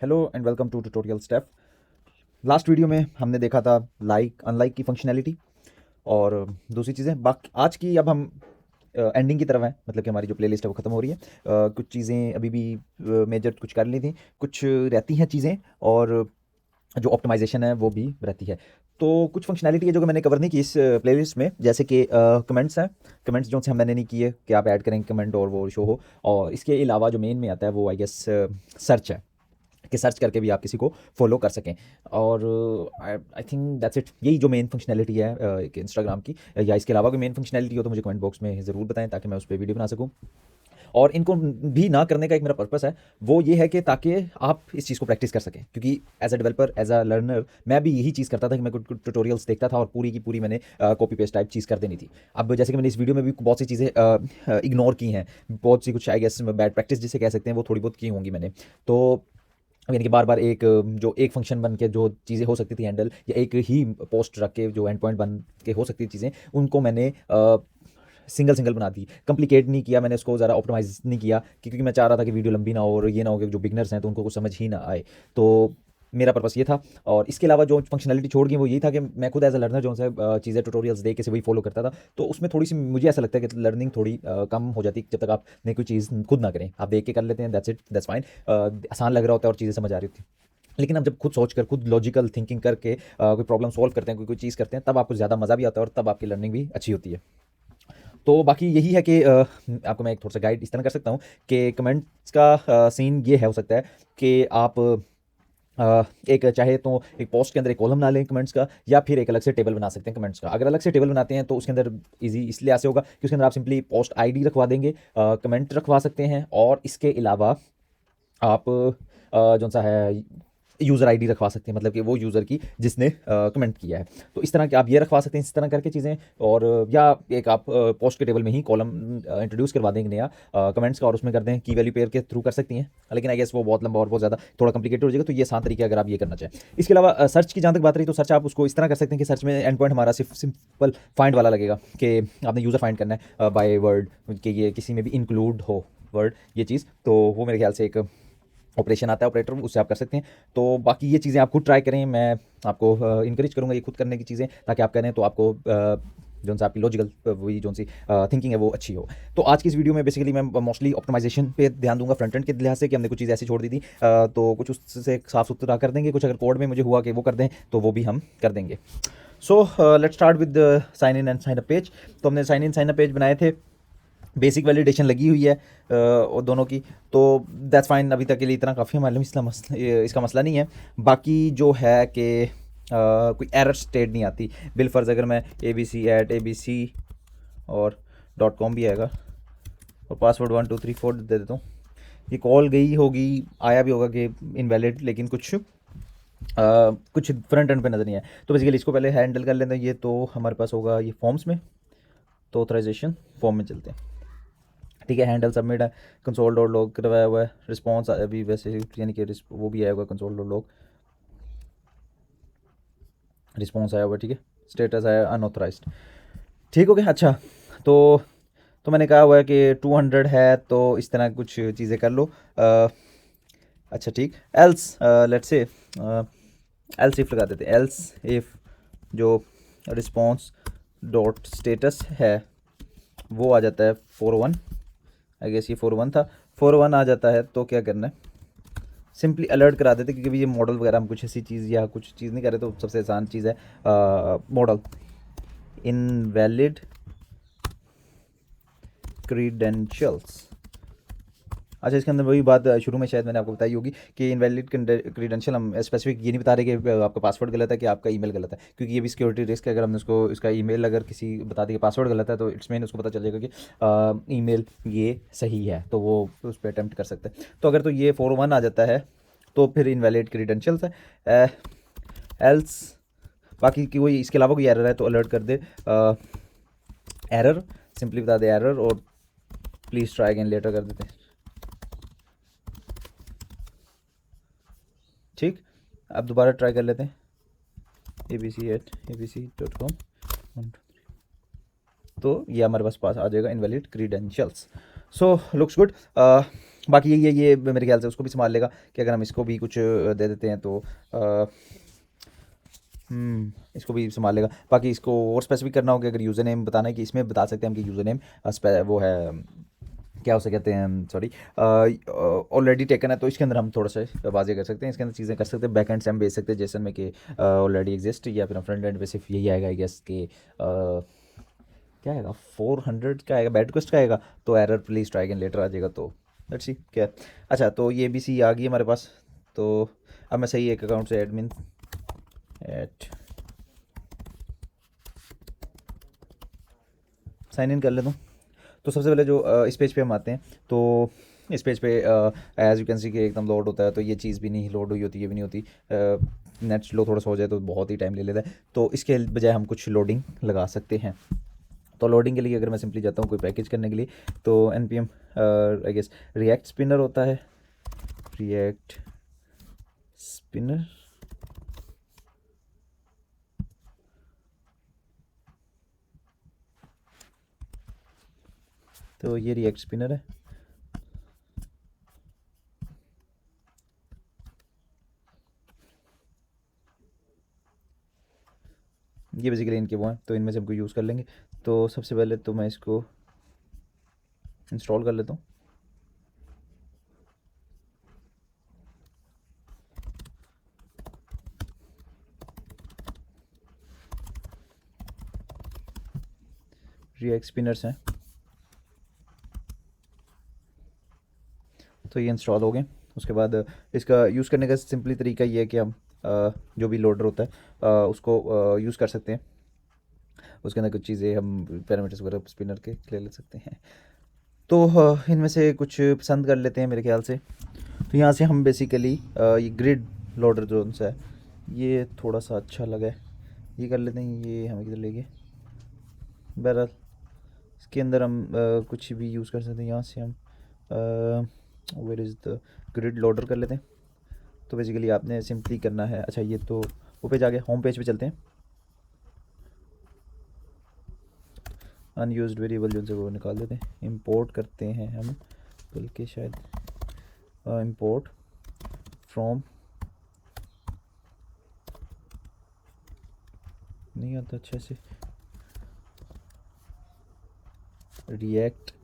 Hello and welcome to tutorial step. Last video में हमने देखा था लाइक अनलाइक की फंक्शनैलिटी और दूसरी चीज़ें। बाकी आज की अब हम एंडिंग की तरफ हैं, मतलब कि हमारी जो प्लेलिस्ट है वो ख़त्म हो रही है। कुछ चीज़ें अभी भी मेजर कुछ कर ली थी, कुछ रहती हैं चीज़ें, और जो ऑप्टिमाइजेशन है वो भी रहती है। तो कुछ फंक्शनैलिटी है जो कि मैंने कवर नहीं की इस प्लेलिस्ट में, जैसे कि कमेंट्स हैं। कमेंट्स जो से मैंने नहीं किए कि आप ऐड करें कमेंट और वो शो हो। और इसके अलावा जो मेन में आता है वो आई गेस सर्च है, कि सर्च करके भी आप किसी को फॉलो कर सकें। और आई थिंक दैट्स इट। यही जो मेन फंक्शनैलिटी है एक इंस्टाग्राम की, या इसके अलावा कोई मेन फंक्शनैलिटी हो तो मुझे कमेंट बॉक्स में ज़रूर बताएं ताकि मैं उस पर वीडियो बना सकूं। और इनको भी ना करने का एक मेरा पर्पस है, वो ये है कि ताकि आप इस चीज़ को प्रैक्टिस कर सकें, क्योंकि as a developer, as a learner, मैं भी यही चीज़ करता था कि मैं कुछ ट्यूटोरियल्स देखता था और पूरी की पूरी मैंने कॉपी पेस्ट टाइप चीज़ कर देनी थी। अब जैसे कि मैंने इस वीडियो में भी बहुत सी चीज़ें इग्नोर की हैं, बहुत सी कुछ आई गेस बैड प्रैक्टिस जिसे कह सकते हैं वो थोड़ी बहुत की होंगी मैंने। तो यानी कि बार-बार जो एक फ़ंक्शन बन के जो चीज़ें हो सकती थी हैंडल, या एक ही पोस्ट रख के जो एंड पॉइंट बन के हो सकती थी चीज़ें, उनको मैंने सिंगल सिंगल बना दी। कॉम्प्लिकेट नहीं किया मैंने उसको, ज़्यादा ऑप्टिमाइज़ नहीं किया, क्योंकि मैं चाह रहा था कि वीडियो लंबी ना हो और ये ना हो कि जो बिगिनर्स हैं तो उनको कुछ समझ ही ना आए। तो मेरा पर्पस ये था। और इसके अलावा जो फंक्शनैलिटी छोड़ गई वो यही था कि मैं खुद एज़ अ लर्नर जो है चीज़ें ट्यूटोरियल्स देख के से वही फॉलो करता था। तो उसमें थोड़ी-सी मुझे ऐसा लगता है कि लर्निंग थोड़ी कम हो जाती है जब तक आप नई कोई चीज़ खुद ना करें। आप देख के कर लेते हैं, दैट्स इट, दैट्स फाइन। आसान लग रहा होता है और चीज़ें समझ आ रही होती हैं। लेकिन आप जब खुद सोच कर, खुद लॉजिकल थिंकिंग करके कोई प्रॉब्लम सॉल्व करते हैं, कोई चीज़ करते हैं, तब आपको ज़्यादा मज़ा भी आता है और तब आपकी लर्निंग भी अच्छी होती है। तो बाकी यही है कि आपको मैं एक थोड़ा सा गाइड इस तरह कर सकता हूँ कि कमेंट्स का सीन ये है, हो सकता है कि आप एक चाहे तो एक पोस्ट के अंदर एक कॉलम बना लें कमेंट्स का, या फिर एक अलग से टेबल बना सकते हैं कमेंट्स का। अगर अलग से टेबल बनाते हैं तो उसके अंदर इजी इसलिए ऐसे होगा कि उसके अंदर आप सिंपली पोस्ट आईडी रखवा देंगे, कमेंट रखवा सकते हैं, और इसके अलावा आप जो सा है यूज़र आईडी रखवा सकते हैं, मतलब कि वो यूज़र की जिसने कमेंट किया है। तो इस तरह के आप ये रखवा सकते हैं, इस तरह करके चीज़ें। और या एक आप पोस्ट के टेबल में ही कॉलम इंट्रोड्यूस करवा देंगे नया कमेंट्स का, और उसमें कर दें की वैल्यू पेयर के थ्रू कर सकती हैं। लेकिन आई गेस वो बहुत लंबा और बहुत ज़्यादा थोड़ा कॉम्प्लिकेटेड हो जाएगा, तो ये आसान तरीके अगर आप ये करना चाहें। इसके अलावा सर्च की जहाँ तक बात रही, तो सर्च आप उसको इस तरह कर सकते हैं कि सर्च में एंड पॉइंट हमारा सिर्फ सिंपल फाइंड वाला लगेगा, कि आपने यूज़र फाइंड करना है बाय वर्ड, कि ये किसी में भी इंक्लूड हो वर्ड, ये चीज़। तो वो मेरे ख्याल से एक ऑपरेशन आता है, ऑपरेटर, उससे आप कर सकते हैं। तो बाकी ये चीज़ें आप खुद ट्राई करें, मैं आपको इंकरेज करूँगा ये खुद करने की चीज़ें, ताकि आप करें तो आपको जो सा आपकी लॉजिकल वही जो सी थिंकिंग है वो अच्छी हो। तो आज की इस वीडियो में बेसिकली मैं मोस्टली ऑप्टिमाइजेशन पे ध्यान दूंगा फ्रंट एंड के लिहाज से, कि हमने कुछ चीज़ ऐसी छोड़ दी थी, तो कुछ उससे साफ सुथरा कर देंगे, कुछ अगर कोड में मुझे हुआ कि वो कर दें तो वो भी हम कर देंगे। So let's start with sign in and sign up page. तो हमने sign in sign up page बनाए थे, बेसिक वैलिडेशन लगी हुई है और दोनों की। तो दैट्स फाइन, अभी तक के लिए इतना काफ़ी हमारे लिए इसका मसला नहीं है। बाकी जो है कि कोई एरर स्टेट नहीं आती। बिल फर्ज अगर मैं abc@abc और .com भी आएगा, और पासवर्ड 1234 दे देता हूँ, ये कॉल गई होगी, आया भी होगा कि इनवैलिड, लेकिन कुछ फ्रंट एंड पे नज़र नहीं है। तो बेसिकली इसको पहले हैंडल कर लेते हैं। ये तो हमारे पास होगा ये फॉर्म्स में, तो ऑथराइजेशन फॉर्म में चलते हैं। ठीक है, हैंडल सबमिट है, कंसोल डॉट लॉग करवाया हुआ है, रिस्पॉन्स अभी वैसे यानी कि वो भी आया हुआ है, कंसोल डॉट लॉग रिस्पॉन्स आया हुआ है। ठीक है, स्टेटस आया अनऑथराइज्ड। ठीक हो गया। अच्छा, तो मैंने कहा हुआ है कि 200 है, तो इस तरह कुछ चीज़ें कर लो। अच्छा ठीक, else let's say else if लगा देते हैं। एल्स इफ जो रिस्पॉन्स डॉट स्टेटस है वो आ जाता है 41, आई गेस ये 41 था, 41 आ जाता है, तो क्या करना है, सिंपली अलर्ट करा देते, क्योंकि ये मॉडल वगैरह हम कुछ ऐसी चीज़ या कुछ चीज़ नहीं कर रहे, तो सबसे आसान चीज़ है मॉडल इनवैलिड क्रीडेंशियल्स। अच्छा, इसके अंदर वही बात शुरू में शायद मैंने आपको बताई होगी कि इनवैलिड क्रीडेंशियल हम स्पेसिफिक ये नहीं बता रहे कि आपका पासवर्ड गलत है कि आपका ईमेल गलत है, क्योंकि ये भी सिक्योरिटी रिस्क है। अगर हमने उसको इसका ईमेल अगर किसी बता दें कि पासवर्ड गलत है, तो इट्स मीन उसको पता चल जाएगा कि ईमेल ये सही है, तो वो उस पर अटैम्प्ट कर सकते हैं। तो अगर तो ये 41 आ जाता है तो फिर इनवैलिड क्रीडेंशियल्स है। एल्स बाकी की कोई इसके अलावा कोई एरर है तो अलर्ट कर दे, एरर सिंपली बता दे एरर, और प्लीज़ ट्राई अगेन लेटर कर देते हैं। ठीक, अब दोबारा ट्राई कर लेते हैं, abc@abc.com। तो ये हमारे पास आ जाएगा इनवैलिड क्रीडेंशियल्स। सो लुक्स गुड। बाकी ये मेरे ख्याल से उसको भी संभाल लेगा कि अगर हम इसको भी कुछ दे देते हैं तो इसको भी संभाल लेगा। बाकी इसको और स्पेसिफिक करना होगा, अगर यूज़र नेम बताना है कि इसमें बता सकते हैं हम कि यूज़र नेम वो है, क्या उसे कहते हैं, सॉरी, ऑलरेडी टेकन है, तो इसके अंदर हम थोड़ा सा वाजे कर सकते हैं, इसके अंदर चीज़ें कर सकते हैं, बैक एंड से हम भेज सकते हैं जेसन में कि ऑलरेडी एग्जिस्ट, या फिर हम फ्रंट एंड पे सिर्फ यही आएगा आई गेस कि क्या आएगा, 400 का आएगा, बैड रिक्वेस्ट का आएगा, तो error please try again later आ जाएगा। तो लेट्स सी क्या है। अच्छा, तो ये बी सी आ गई हमारे पास। तो अब मैं सही एक अकाउंट से एडमिन एट साइन इन कर लेता हूँ। तो सबसे पहले जो इस पेज पे हम आते हैं, तो इस पेज पे एज यू कैन सी कि एकदम लोड होता है, तो ये चीज़ भी नहीं लोड हुई होती, ये भी नहीं होती, नेट स्लो थोड़ा सा हो जाए तो बहुत ही टाइम ले लेता है। तो इसके बजाय हम कुछ लोडिंग लगा सकते हैं। तो लोडिंग के लिए अगर मैं सिंपली जाता हूँ कोई पैकेज करने के लिए, तो N P M I guess React spinner होता है, रिएक्ट स्पिनर, तो ये रिएक्ट स्पिनर है। ये बेसिकली इनके वो हैं, तो इनमें से हमको यूज़ कर लेंगे। तो सबसे पहले तो मैं इसको इंस्टॉल कर लेता हूँ। रिएक्ट स्पिनर्स हैं, तो ये इंस्टॉल हो गए। उसके बाद इसका यूज़ करने का सिंपली तरीका ये है कि हम जो भी लोडर होता है उसको यूज़ कर सकते हैं। उसके अंदर कुछ चीज़ें हम पैरामीटर्स वगैरह स्पिनर के ले ले सकते हैं। तो इनमें से कुछ पसंद कर लेते हैं मेरे ख्याल से। तो यहाँ से हम बेसिकली ये ग्रिड लोडर जो सा है, ये थोड़ा सा अच्छा लगा है, ये कर लेते हैं। ये हमें किधर ले गए, बहरहाल इसके अंदर हम कुछ भी यूज़ कर सकते हैं। यहाँ से हम where is the grid loader कर लेते हैं। तो बेसिकली आपने सिंपली करना है, अच्छा ये तो वो पेज आ गया, होम पेज पे चलते हैं। अनयूज्ड वेरिएबल जो से वो निकाल देते हैं, इंपोर्ट करते हैं हम, बल्कि शायद इंपोर्ट फ्रॉम नहीं आता अच्छे से, रिएक्ट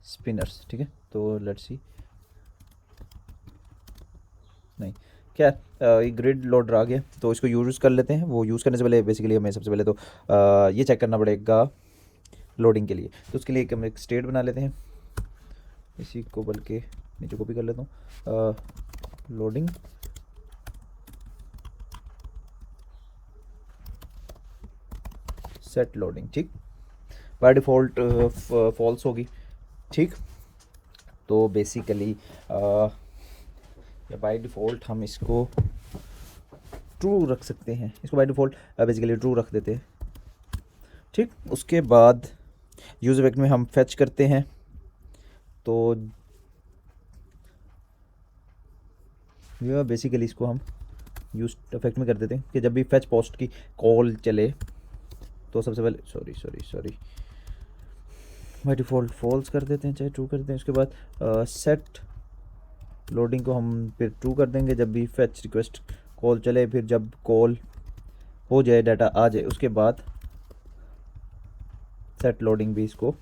स्पिनर्स, ठीक है। तो लेट्स सी, नहीं क्या ये ग्रिड लोडर आ गया, तो इसको यूज़ कर लेते हैं। वो यूज़ करने से पहले बेसिकली हमें सबसे पहले तो ये चेक करना पड़ेगा लोडिंग के लिए। तो उसके लिए हम एक स्टेट बना लेते हैं, इसी को बल्कि नीचे कॉपी कर लेता हूँ, लोडिंग सेट लोडिंग, ठीक। बाय डिफ़ॉल्ट फॉल्स होगी, ठीक। तो बेसिकली या बाय डिफ़ॉल्ट हम इसको ट्रू रख सकते हैं, इसको बाय डिफ़ॉल्ट बेसिकली ट्रू रख देते हैं, ठीक। उसके बाद यूज़ इफेक्ट में हम फेच करते हैं, तो ये बेसिकली इसको हम यूज इफेक्ट में कर देते हैं कि जब भी फेच पोस्ट की कॉल चले, तो सबसे पहले सॉरी बाय डिफ़ॉल्ट फॉल्स कर देते हैं, चाहे ट्रू कर देते हैं। उसके बाद सेट लोडिंग को हम फिर ट्रू कर देंगे जब भी फेच रिक्वेस्ट कॉल चले, फिर जब कॉल हो जाए, डाटा आ जाए, उसके बाद सेट लोडिंग भी इसको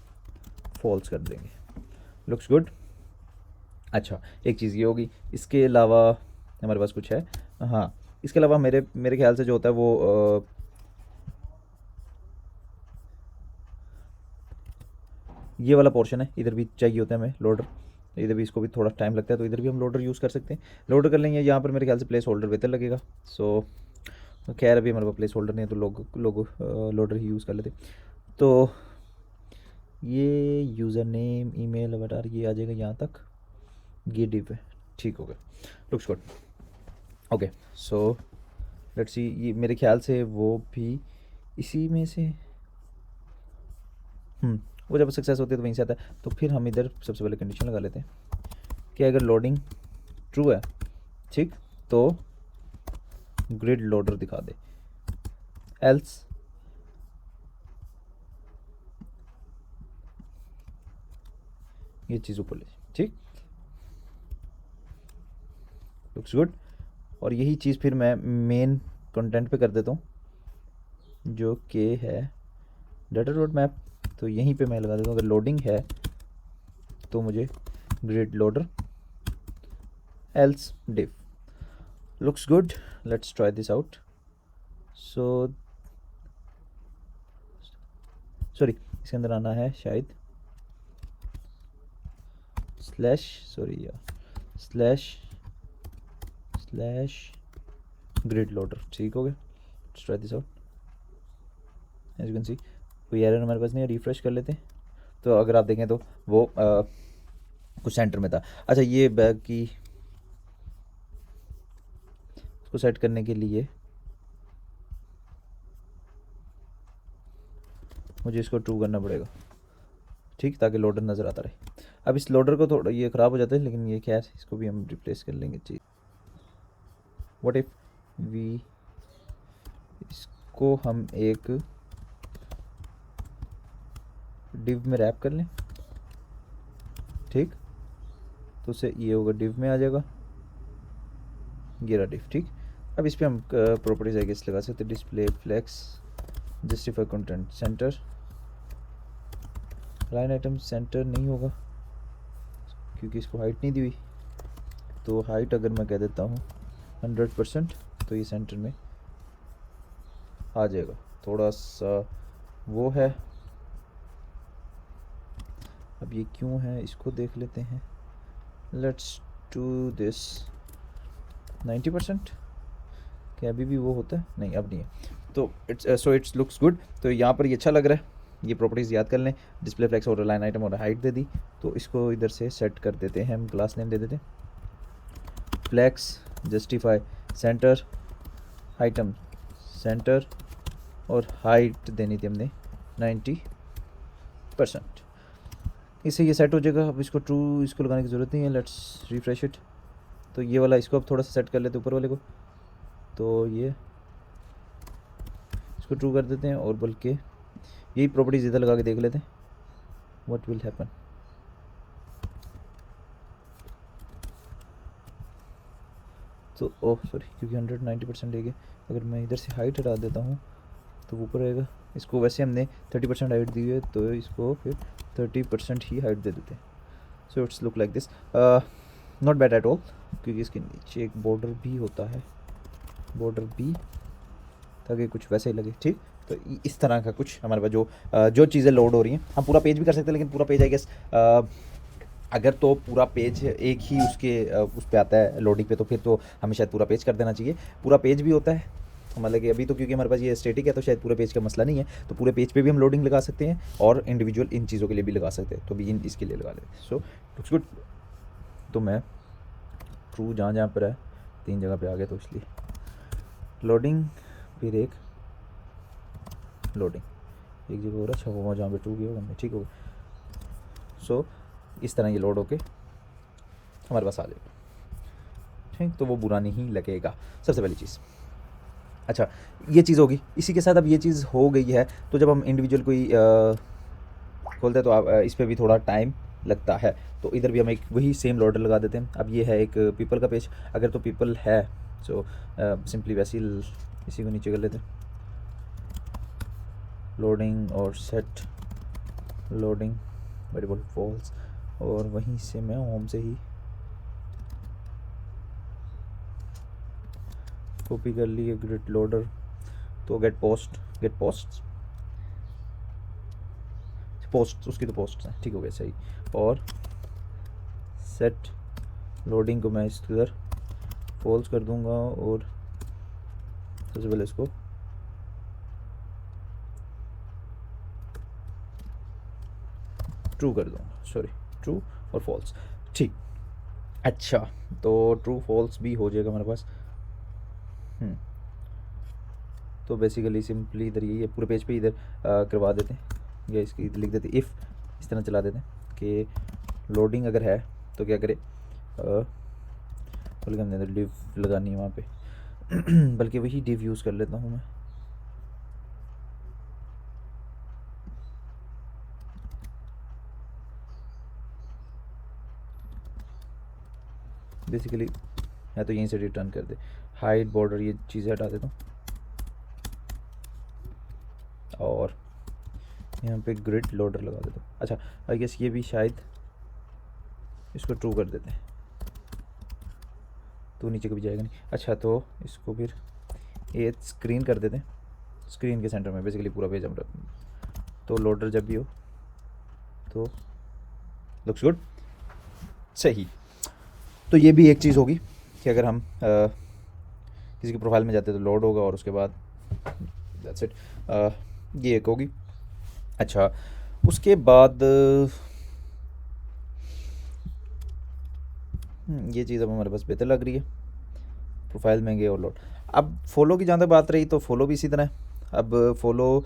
फॉल्स कर देंगे। Looks good. अच्छा, एक चीज़ ये होगी, इसके अलावा हमारे पास कुछ है, हाँ, इसके अलावा मेरे ख्याल से जो होता है वो ये वाला पोर्शन है, इधर भी चाहिए होता है हमें लोडर, इधर भी इसको भी थोड़ा टाइम लगता है, तो इधर भी हम लोडर यूज़ कर सकते हैं। लोडर कर लेंगे, यहाँ पर मेरे ख्याल से प्लेस होल्डर बेहतर लगेगा। सो खैर अभी हमारे पास प्लेस होल्डर नहीं है, तो लोग लोडर ही यूज़ कर लेते। तो ये यूज़र नेम ईमेल अवतार ये आ जाएगा यहाँ तक, ये डिव है, ठीक हो गया, looks good. Okay, so let's see, ये मेरे ख्याल से वो भी इसी में से वो जब सक्सेस होती है तो वहीं से आता है। तो फिर हम इधर सबसे पहले कंडीशन लगा लेते हैं कि अगर लोडिंग ट्रू है, ठीक, तो ग्रिड लोडर दिखा दे, एल्स ये चीज़ ऊपर ले, ठीक। Looks good. और यही चीज़ फिर मैं मेन कंटेंट पे कर देता हूँ, जो कि है डाटा रोड मैप। तो यहीं पे मैं लगा देता हूँ, अगर लोडिंग है तो मुझे grid loader else div. Looks good, let's try this out. So sorry, इसके अंदर आना है शायद स्लैश, सॉरी या स्लैश ग्रिड लोडर। ठीक हो गया, let's try this out. As you can see कोई एरर हमारे पास नहीं है। रिफ्रेश कर लेते हैं। तो अगर आप देखें तो वो कुछ सेंटर में था। अच्छा, ये बैग की इसको सेट करने के लिए मुझे इसको ट्रू करना पड़ेगा, ठीक, ताकि लोडर नज़र आता रहे। अब इस लोडर को थोड़ा ये ख़राब हो जाता है, लेकिन ये खैर इसको भी हम रिप्लेस कर लेंगे। जी, व्हाट इफ़ वी इसको हम एक डिव में रैप कर लें, ठीक, तो उससे ये होगा डिव में आ जाएगा, ये रहा डिव। ठीक, अब इस पर हम प्रॉपर्टीज आई गेस लगा सकते हैं। Display flex, justify content, centre, line item centre नहीं होगा क्योंकि इसको हाइट नहीं दी हुई। तो हाइट अगर मैं कह देता हूँ 100%, तो ये सेंटर में आ जाएगा। थोड़ा सा वो है, अब ये क्यों है इसको देख लेते हैं। Let's do this 90%। क्या अभी भी वो होता है? नहीं, अब नहीं है। तो इट्स लुक्स गुड। तो यहाँ पर ये अच्छा लग रहा है। ये प्रॉपर्टीज़ याद कर लें। डिस्प्ले फ्लेक्स और लाइन आइटम और हाइट दे दी। तो इसको इधर से सेट कर देते हैं, हम क्लास नेम दे देते हैं flex, justify centre, item centre, और हाइट देनी थी हमने 90%। इससे ये सेट हो जाएगा। अब इसको ट्रू इसको लगाने की ज़रूरत नहीं है। Let's refresh it. तो ये वाला इसको अब थोड़ा सा सेट कर लेते हैं ऊपर वाले को। तो ये इसको ट्रू कर देते हैं, और बल्कि यही प्रॉपर्टीज इधर लगा के देख लेते हैं व्हाट विल हैपन। तो ओह सॉरी, क्योंकि 190% है, अगर मैं इधर से हाइट हटा देता हूँ तो ऊपर रहेगा। इसको वैसे हमने 30% हाइट दी है, तो इसको फिर 30% ही हाइट दे देते हैं। So it's look like this, not bad at all, क्योंकि इसके नीचे एक बॉर्डर भी होता है, बॉर्डर भी, ताकि कुछ वैसे ही लगे। ठीक, तो इस तरह का कुछ हमारे पास जो चीज़ें लोड हो रही हैं, हम पूरा पेज भी कर सकते हैं, लेकिन पूरा पेज आई गेस अगर तो पूरा पेज एक ही उसके उस पर आता है लोडिंग पे, तो फिर तो हमें शायद पूरा पेज कर देना चाहिए। पूरा पेज भी होता है, मतलब कि अभी तो क्योंकि हमारे पास ये स्टैटिक है, तो शायद पूरे पेज का मसला नहीं है। तो पूरे पेज पे भी हम लोडिंग लगा सकते हैं, और इंडिविजुअल इन चीज़ों के लिए भी लगा सकते हैं। तो भी इन इसके लिए लगा लेते हैं। सो लुक्स गुड। तो मैं ट्रू जहाँ जहाँ पर है 3 जगह पे आ गया, तो इसलिए लोडिंग, फिर एक लोडिंग, एक जगह हो रहा है। अच्छा, वहाँ जहाँ पे ट्रू गया होगा, ठीक होगा। सो इस तरह ये लोड होके हमारे पास आ जाएगा। ठीक, तो वो बुरा नहीं लगेगा, सबसे पहली चीज़। अच्छा, ये चीज़ होगी। इसी के साथ अब ये चीज़ हो गई है, तो जब हम इंडिविजुअल कोई खोलते हैं, तो आप इस पर भी थोड़ा टाइम लगता है। तो इधर भी हम एक वही सेम लोडर लगा देते हैं। अब ये है एक पीपल का पेज, अगर तो पीपल है तो सिंपली वैसे ही इसी को नीचे कर लेते हैं, लोडिंग और सेट लोडिंग वेरिएबल फॉल्स, और वहीं से मैं होम से ही कॉपी कर लिए ग्रिड लोडर। तो गेट पोस्ट उसकी तो पोस्ट है, ठीक हो गया, सही। और सेट लोडिंग को मैं इधर फॉल्स कर दूंगा, और सबसे पहले इसको ट्रू कर दूंगा, सॉरी, ट्रू और फॉल्स। ठीक, अच्छा, तो ट्रू फॉल्स भी हो जाएगा हमारे पास। तो बेसिकली सिंपली इधर यही है, पूरे पेज पे इधर करवा देते हैं, या इसकी इधर लिख देते इफ़, इस तरह चला देते हैं कि लोडिंग अगर है तो क्या करे, बल्कि हमने डिव लगानी है वहाँ पे बल्कि वही डिव यूज़ कर लेता हूँ मैं। बेसिकली या तो यहीं से रिटर्न कर दे। हाइड बॉर्डर, ये चीज़ें हटा देता हूँ और यहाँ पे ग्रिड लोडर लगा देता हूँ। अच्छा आई गेस ये भी शायद इसको ट्रू कर देते हैं तो नीचे कभी जाएगा नहीं। अच्छा तो इसको फिर ये स्क्रीन कर देते हैं, स्क्रीन के सेंटर में बेसिकली पूरा पेज हम रख, तो लोडर जब भी हो तो लुक्स गुड, सही। तो ये भी एक चीज़ होगी कि अगर हम किसी के प्रोफाइल में जाते हैं तो लोड होगा और उसके बाद दैट्स इट, ये एक होगी। अच्छा उसके बाद ये चीज़ अब हमारे पास बेहतर लग रही है, प्रोफाइल में गए और लोड। अब फॉलो की जहाँ तक बात रही तो फॉलो भी इसी तरह है। अब फॉलो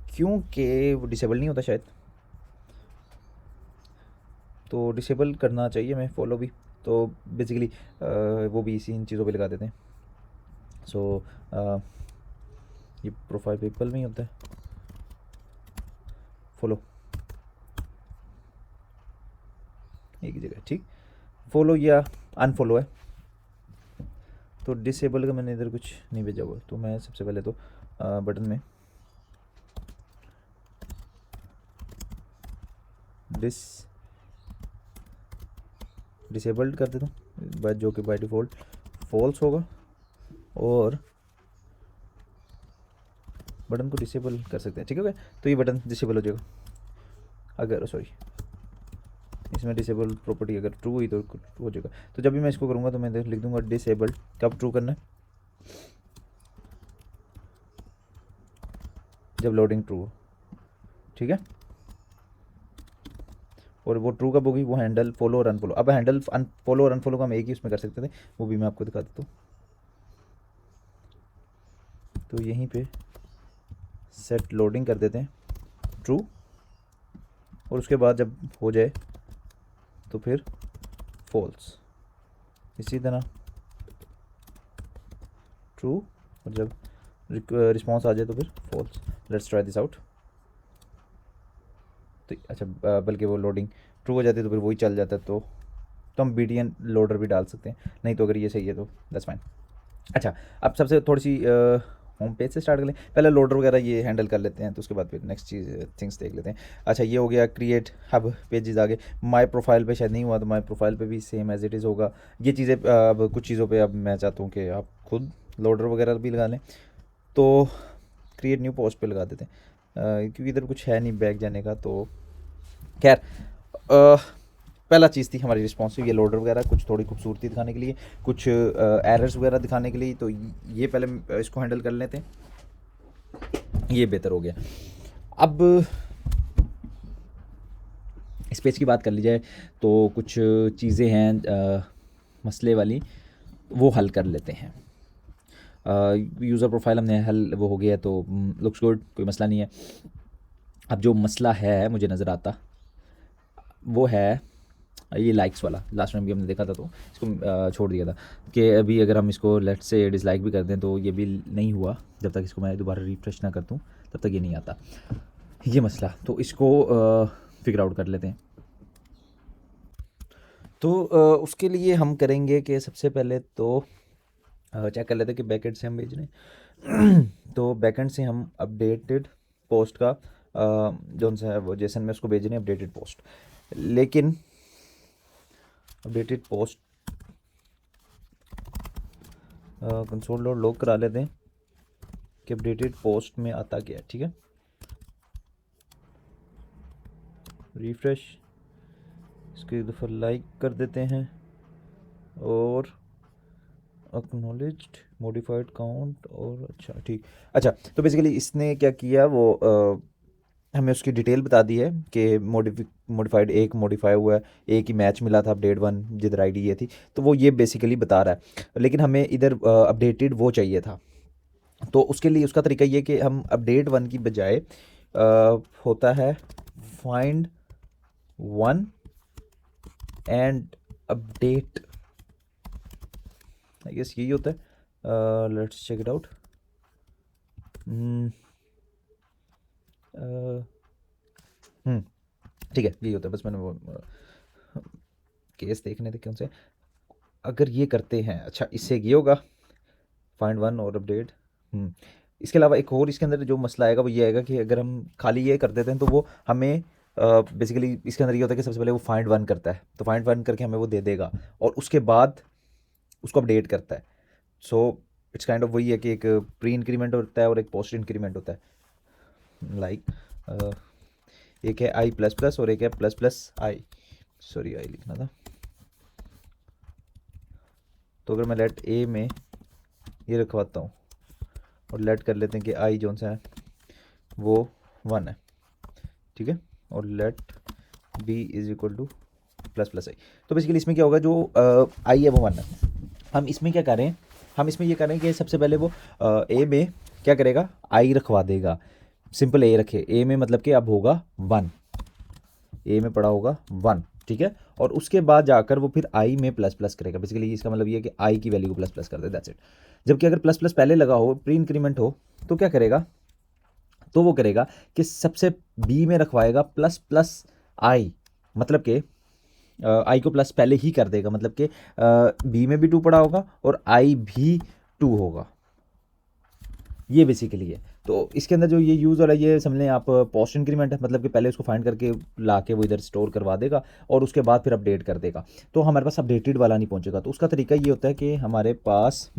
क्योंकि वो डिसेबल नहीं होता शायद, तो डिसेबल करना चाहिए मैं फॉलो भी, तो बेसिकली वो भी इसी इन चीज़ों पे लगा देते हैं। सो ये प्रोफाइल पीपल में ही होता है फॉलो एक ही जगह, ठीक। फॉलो या अनफॉलो है, तो डिसेबल का मैंने इधर कुछ नहीं भेजा हुआ, तो मैं सबसे पहले तो बटन में डिसेबल्ड कर देता हूँ, जो कि बाय डिफ़ॉल्ट फॉल्स होगा, और बटन को डिसेबल कर सकते हैं, ठीक है। तो ये बटन डिसेबल हो जाएगा अगर, सॉरी, इसमें डिसेबल प्रॉपर्टी अगर ट्रू हुई तो हो जाएगा। तो जब भी मैं इसको करूँगा तो मैं लिख दूंगा डिसेबल्ड, कब ट्रू करना है, जब लोडिंग ट्रू हो, ठीक है। और वो ट्रू कब होगी, वो हैंडल फॉलो और अनफॉलो। अब हैंडल फॉलो और अनफॉलो का हम एक ही उसमें कर सकते थे, वो भी मैं आपको दिखा देता हूँ। तो यहीं पे सेट लोडिंग कर देते हैं ट्रू, और उसके बाद जब हो जाए तो फिर फॉल्स, इसी तरह ट्रू, और जब रिस्पॉन्स आ जाए तो फिर false. Let's try this out. तो अच्छा बल्कि वो लोडिंग ट्रू हो जाती है तो फिर वही चल जाता है, तो हम BTN लोडर भी डाल सकते हैं, नहीं तो अगर ये सही है तो दैट्स फाइन। अच्छा अब सबसे थोड़ी सी होम पेज से स्टार्ट कर लें, पहले लोडर वगैरह ये हैंडल कर लेते हैं, तो उसके बाद फिर नेक्स्ट चीज़ थिंग्स देख लेते हैं। अच्छा ये हो गया क्रिएट हब पेजेस, आगे माय प्रोफाइल पे शायद नहीं हुआ, तो माय प्रोफाइल पे भी सेम एज इट इज़ होगा। ये चीज़ें अब कुछ चीज़ों पे अब मैं चाहता हूँ कि आप खुद लोडर वगैरह भी लगा लें, तो क्रिएट न्यू पोस्ट पे लगा देते हैं, क्योंकि इधर कुछ है नहीं बैक जाने का। तो खैर पहला चीज़ थी हमारी रिस्पॉन्सिव ये लोडर वगैरह, कुछ थोड़ी खूबसूरती दिखाने के लिए, कुछ एरर्स वगैरह दिखाने के लिए, तो ये पहले इसको हैंडल कर लेते हैं, ये बेहतर हो गया। अब इस पेज की बात कर ली जाए तो कुछ चीज़ें हैं मसले वाली, वो हल कर लेते हैं। यूज़र प्रोफाइल हमने हल वो हो गया, तो लुक्स गुड, कोई मसला नहीं है। अब जो मसला है मुझे नज़र आता वो है ये लाइक्स वाला, लास्ट टाइम भी हमने देखा था तो इसको छोड़ दिया था कि अभी अगर हम इसको लेट से डिसलाइक भी कर दें तो ये भी नहीं हुआ, जब तक इसको मैं दोबारा रिफ्रेश ना कर दूँ तब तक ये नहीं आता, ये मसला। तो इसको फिगर आउट कर लेते हैं। तो उसके लिए हम करेंगे कि सबसे पहले तो चेक कर लेते हैं कि बैकेंड से हम भेज रहे हैं तो बैकेंड से हम अपडेटेड पोस्ट का जो सा है वो जेसन में उसको भेज रहे हैं अपडेटेड पोस्ट, लेकिन updated post console dot log करा लेते हैं कि अपडेटेड पोस्ट में आता क्या है, ठीक है। रिफ्रेश, इसको एक दफ़ा लाइक कर देते हैं और एक्नॉलेज्ड मॉडिफाइड काउंट, और अच्छा ठीक। अच्छा तो बेसिकली इसने क्या किया, वो हमें उसकी डिटेल बता दी है कि मॉडिफाइड एक मॉडिफाई हुआ है, एक ही मैच मिला था अपडेट 1 जिधर आईडी ये थी, तो वो ये बेसिकली बता रहा है, लेकिन हमें इधर अपडेटेड वो चाहिए था। तो उसके लिए उसका तरीका ये कि हम अपडेट 1 की बजाय होता है find 1 and update, I guess यही होता है। Let's check it out. ठीक है यही होता है, बस मैंने वो केस देखने थे कौन से। अगर ये करते हैं, अच्छा इससे ये होगा फाइंड वन और अपडेट। इसके अलावा एक और इसके अंदर जो मसला आएगा वो ये आएगा कि अगर हम खाली ये कर देते हैं तो वो हमें बेसिकली इसके अंदर ये होता है कि सबसे पहले वो फाइंड वन करता है, तो फाइंड वन करके हमें वो दे देगा और उसके बाद उसको अपडेट करता है। सो इट्स काइंड ऑफ वही है कि एक प्री इंक्रीमेंट होता है और एक पोस्ट इंक्रीमेंट होता है। लाइक एक है आई प्लस प्लस और एक है plus plus I, sorry I लिखना था। तो अगर मैं लेट ए में ये रखवाता हूँ और लेट कर लेते हैं कि आई जोन सा है वो 1 है, ठीक है, और let B is equal to plus plus I. तो बेसिकली इसमें क्या होगा, जो आई है वो 1 है। हम इसमें क्या करें, हम इसमें ये करें कि सबसे पहले वो ए में क्या करेगा, आई रखवा देगा। सिंपल ए रखे, ए में मतलब कि अब होगा 1, ए में पड़ा होगा 1, ठीक है, और उसके बाद जाकर वो फिर आई में प्लस प्लस करेगा। बेसिकली इसका मतलब ये है कि आई की वैल्यू को प्लस प्लस कर दे, दैट्स इट। जबकि अगर प्लस प्लस पहले लगा हो, प्री इंक्रीमेंट हो, तो क्या करेगा, तो वो करेगा कि सबसे बी में रखवाएगा प्लस प्लस आई, मतलब कि आई को प्लस पहले ही कर देगा, मतलब कि बी में भी 2 पड़ा होगा और आई भी 2 होगा। ये बेसिकली है। तो इसके अंदर जो ये यूज़ हो रहा है ये समझ लें आप पोस्ट इंक्रीमेंट है, मतलब कि पहले उसको फाइंड करके ला के वो इधर स्टोर करवा देगा और उसके बाद फिर अपडेट कर देगा। तो हमारे पास अपडेटेड वाला नहीं पहुंचेगा। तो उसका तरीका ये होता है कि हमारे पास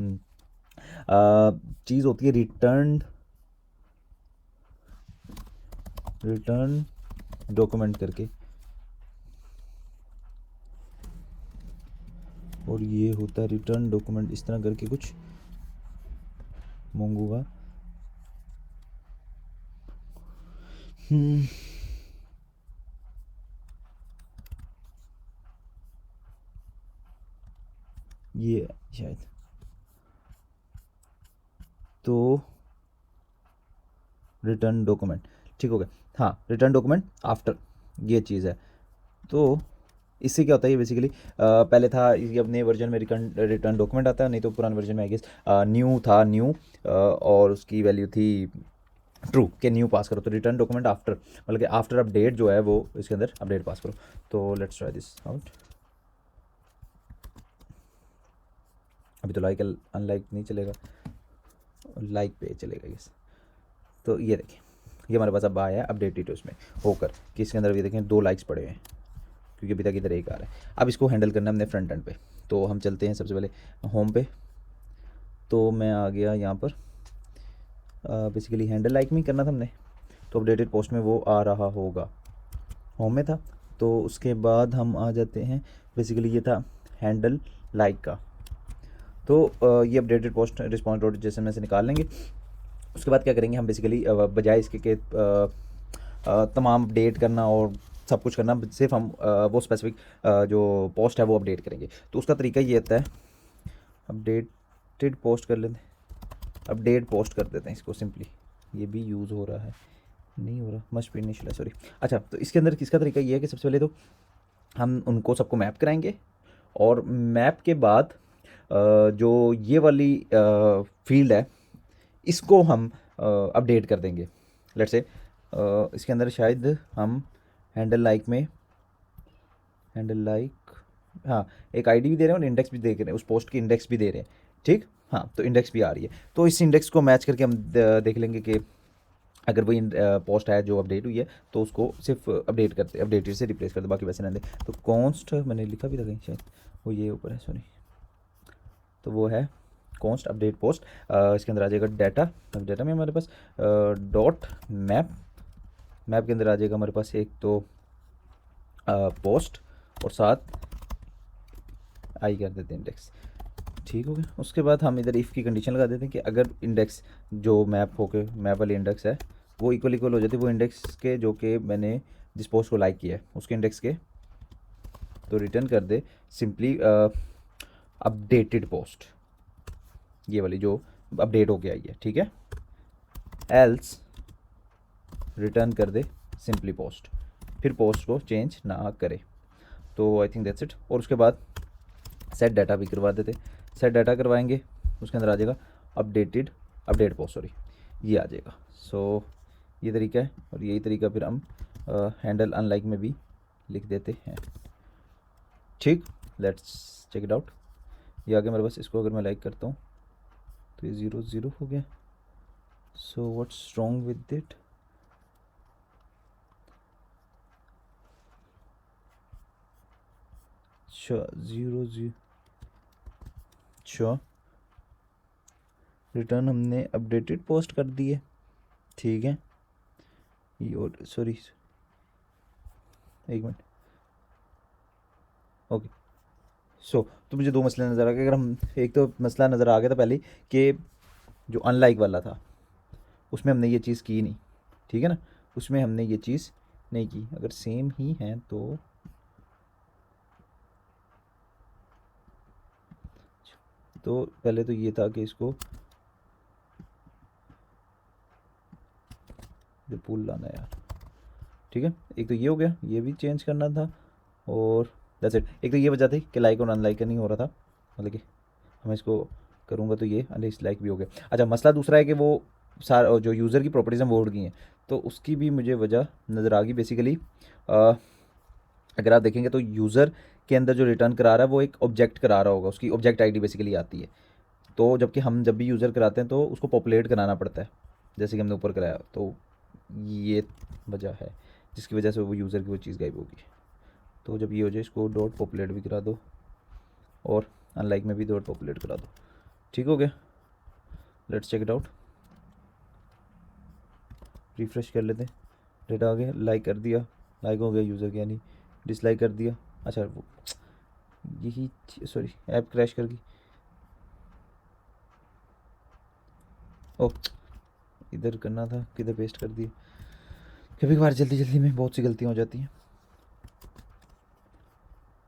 चीज़ होती है रिटर्न डॉक्यूमेंट करके, और ये होता है रिटर्न डॉक्यूमेंट इस तरह करके कुछ मंगूंगा। ये शायद तो रिटर्न डॉक्यूमेंट, ठीक हो गया। हाँ, रिटर्न डॉक्यूमेंट आफ्टर ये चीज़ है। तो इससे क्या होता है, ये बेसिकली पहले था ये अब नए वर्जन में रिटर्न डॉक्यूमेंट आता है, नहीं तो पुराने वर्जन में आई गेस न्यू था, न्यू और उसकी वैल्यू थी ट्रू के न्यू पास करो। तो रिटर्न डॉक्यूमेंट आफ्टर मतलब कि आफ्टर अपडेट जो है वो इसके अंदर अपडेट पास करो। तो लेट्स ट्राई दिस आउट। अभी तो लाइक अनलाइक नहीं चलेगा, लाइक पे चलेगा यस। तो ये देखिए, ये हमारे पास अब आया है अपडेटेड उसमें होकर कि इसके अंदर ये देखें 2 लाइक्स पड़े हैं, क्योंकि अभी तक इधर एक आ रहा है। अब इसको हैंडल करना है हमने फ्रंट एंड पे। तो हम चलते हैं सबसे पहले होम पे। तो मैं आ गया यहाँ पर, बेसिकली हैंडल लाइक में करना था हमने, तो अपडेटेड पोस्ट में वो आ रहा होगा, होम में था। तो उसके बाद हम आ जाते हैं, बेसिकली ये था हैंडल लाइक का। तो ये updated post response dot JSON में से निकाल लेंगे। उसके बाद क्या करेंगे हम, बेसिकली बजाय इसके कि तमाम अपडेट करना और सब कुछ करना, सिर्फ हम वो स्पेसिफिक जो पोस्ट है वो अपडेट करेंगे। तो उसका तरीका ये होता है, अपडेटेड पोस्ट कर लेते हैं, अपडेट पोस्ट कर देते हैं इसको सिंपली। ये भी यूज़ हो रहा है, नहीं हो रहा, मस्ट बी इनिशियल, सॉरी। अच्छा, तो इसके अंदर किसका तरीका ये है कि सबसे पहले तो हम उनको सबको मैप कराएंगे और मैप के बाद जो ये वाली फील्ड है इसको हम अपडेट कर देंगे। लेट्स से इसके अंदर शायद हम हैंडल लाइक में, हैंडल लाइक, हाँ, एक आईडी भी दे रहे हैं और इंडेक्स भी दे रहे हैं, उस पोस्ट की इंडेक्स भी दे रहे हैं, ठीक। हाँ, तो इंडेक्स भी आ रही है। तो इस इंडेक्स को मैच करके हम देख लेंगे कि अगर वही पोस्ट है जो अपडेट हुई है तो उसको सिर्फ अपडेट करते, अपडेटेड से रिप्लेस करते, बाकी वैसे नहीं दे। तो कॉन्स्ट मैंने लिखा भी था कहीं शायद, वो ये ऊपर है, सॉरी। तो वो है कॉन्स्ट अपडेट पोस्ट। इसके अंदर आ जाएगा डाटा, डाटा में हमारे पास डॉट मैप, मैप के अंदर आ जाएगा हमारे पास एक तो पोस्ट और साथ आई कर देते हैं इंडेक्स, ठीक हो गया। उसके बाद हम इधर इफ़ की कंडीशन लगा देते हैं कि अगर इंडेक्स जो मैप हो के मैप वाली इंडेक्स है वो इक्वल हो जाती है वो इंडेक्स के जो कि मैंने जिस पोस्ट को लाइक किया है उसके इंडेक्स के, तो रिटर्न कर दे सिंपली अपडेटेड पोस्ट, ये वाली जो अपडेट होके आई है, ठीक है। एल्स रिटर्न कर दे सिंपली पोस्ट, फिर पोस्ट को चेंज ना करे। तो आई थिंक दैट्स इट। और उसके बाद सेट डाटा भी करवा देते, सेट डाटा करवाएंगे, उसके अंदर आ जाएगा अपडेटेड अपडेट पोस्ट, सॉरी, ये आ जाएगा। सो ये तरीका है और यही तरीका फिर हम हैंडल अनलाइक में भी लिख देते हैं, ठीक। Let's check it out. ये आ गया मेरे पास। इसको अगर मैं लाइक करता हूँ तो ये 0 0 हो गया। So what's wrong with it? अच्छा 0 0। अच्छा रिटर्न हमने अपडेटेड पोस्ट कर दिए, ठीक है। ये और सॉरी एक मिनट, ओके। तो मुझे दो मसले नज़र आ गए। अगर हम एक तो मसला नज़र आ गया था पहले ही कि जो अनलाइक वाला था उसमें हमने ये चीज़ की नहीं, ठीक है ना, उसमें हमने ये चीज़ नहीं की। अगर सेम ही है तो पहले तो ये था कि इसको जो पुल लाना है यार, ठीक है। एक तो ये हो गया, ये भी चेंज करना था, और दैट्स इट। एक तो ये वजह थी कि लाइक और अनलाइक का नहीं हो रहा था, मतलब कि मैं इसको करूँगा तो ये अनलाइक भी हो गया। अच्छा मसला दूसरा है कि वो सारा जो यूज़र की प्रॉपर्टीज़ हैं वो उड़ गई हैं, तो उसकी भी मुझे वजह नज़र आ गई बेसिकली। अगर आप देखेंगे तो यूज़र के अंदर जो रिटर्न करा रहा है वो एक ऑब्जेक्ट करा रहा होगा, उसकी ऑब्जेक्ट आईडी बेसिकली आती है। तो जबकि हम जब भी यूज़र कराते हैं तो उसको पॉपुलेट कराना पड़ता है, जैसे कि हमने ऊपर कराया। तो ये वजह है जिसकी वजह से वो यूज़र की वो चीज़ गायब होगी। तो जब ये हो जाए इसको डॉट पॉपुलेट भी करा दो और अनलाइक में भी डॉट पॉपुलेट करा दो, ठीक हो गया। Let's check it out, refresh कर लेते हैं। डेटा आ गया, लाइक कर दिया, लाइक हो गया यूज़र के, यानी डिसलाइक कर दिया। अच्छा वो यही सॉरी ऐप क्रैश कर गई। ओह इधर करना था, किधर पेस्ट कर दिया। कभी कभार जल्दी जल्दी में बहुत सी गलतियाँ हो जाती हैं।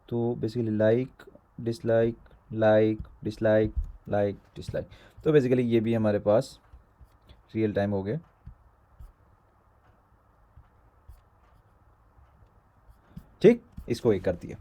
तो basically like dislike like dislike like dislike, तो बेसिकली ये भी हमारे पास रियल टाइम हो गया, ठीक। इसको एक कर दिया।